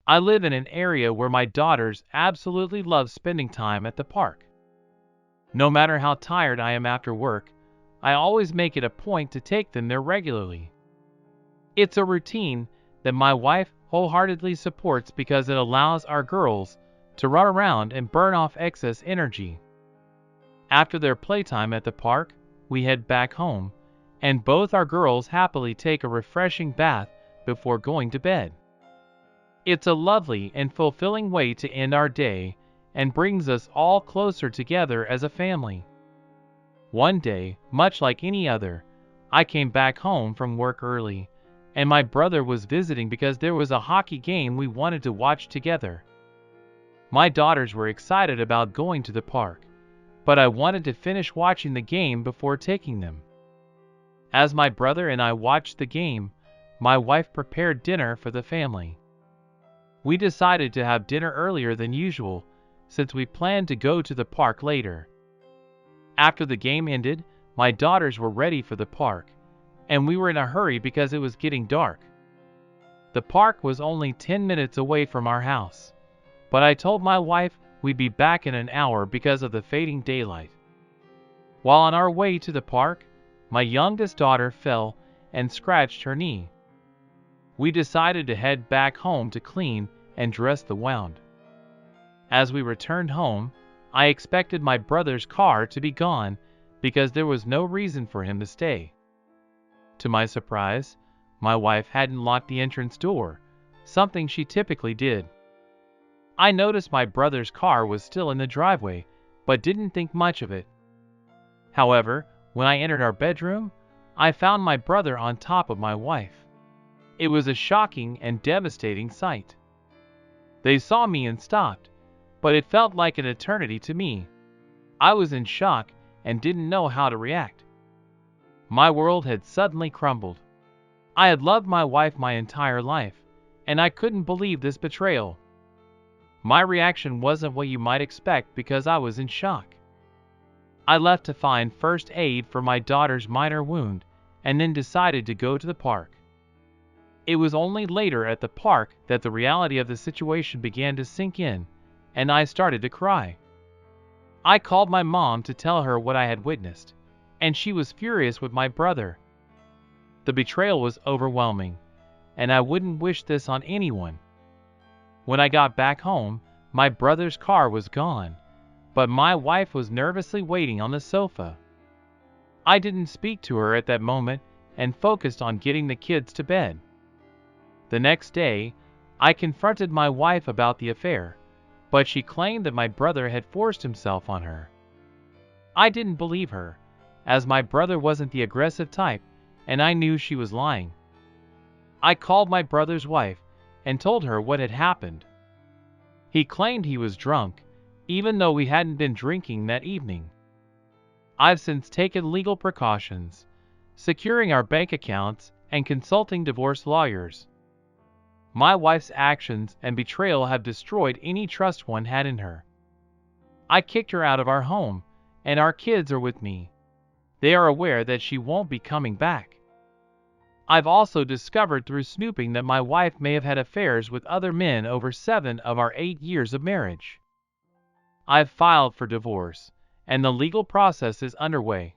I live in an area where my daughters absolutely love spending time at the park. No matter how tired I am after work, I always make it a point to take them there regularly. It's a routine that my wife wholeheartedly supports because it allows our girls to run around and burn off excess energy. After their playtime at the park, we head back home, and both our girls happily take a refreshing bath before going to bed. It's a lovely and fulfilling way to end our day and brings us all closer together as a family. One day, much like any other, I came back home from work early, and my brother was visiting because there was a hockey game we wanted to watch together. My daughters were excited about going to the park, but I wanted to finish watching the game before taking them. As my brother and I watched the game, my wife prepared dinner for the family. We decided to have dinner earlier than usual since we planned to go to the park later. After the game ended, my daughters were ready for the park, and we were in a hurry because it was getting dark. The park was only 10 minutes away from our house, but I told my wife we'd be back in an hour because of the fading daylight. While on our way to the park, my youngest daughter fell and scratched her knee. We decided to head back home to clean and dress the wound. As we returned home, I expected my brother's car to be gone because there was no reason for him to stay. To my surprise, my wife hadn't locked the entrance door, something she typically did. I noticed my brother's car was still in the driveway, but didn't think much of it. However, when I entered our bedroom, I found my brother on top of my wife. It was a shocking and devastating sight. They saw me and stopped, but it felt like an eternity to me. I was in shock and didn't know how to react. My world had suddenly crumbled. I had loved my wife my entire life, and I couldn't believe this betrayal. My reaction wasn't what you might expect because I was in shock. I left to find first aid for my daughter's minor wound and then decided to go to the park. It was only later at the park that the reality of the situation began to sink in, and I started to cry. I called my mom to tell her what I had witnessed, and she was furious with my brother. The betrayal was overwhelming, and I wouldn't wish this on anyone. When I got back home, my brother's car was gone, but my wife was nervously waiting on the sofa. I didn't speak to her at that moment and focused on getting the kids to bed. The next day, I confronted my wife about the affair, but she claimed that my brother had forced himself on her. I didn't believe her, as my brother wasn't the aggressive type, and I knew she was lying. I called my brother's wife and told her what had happened. He claimed he was drunk, even though we hadn't been drinking that evening. I've since taken legal precautions, securing our bank accounts and consulting divorce lawyers. My wife's actions and betrayal have destroyed any trust one had in her. I kicked her out of our home, and our kids are with me. They are aware that she won't be coming back. I've also discovered through snooping that my wife may have had affairs with other men over 7 of our 8 years of marriage. I've filed for divorce, and the legal process is underway.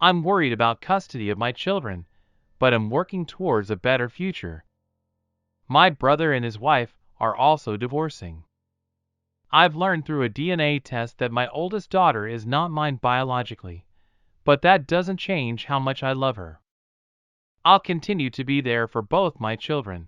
I'm worried about custody of my children, but am working towards a better future. My brother and his wife are also divorcing. I've learned through a DNA test that my oldest daughter is not mine biologically, but that doesn't change how much I love her. I'll continue to be there for both my children.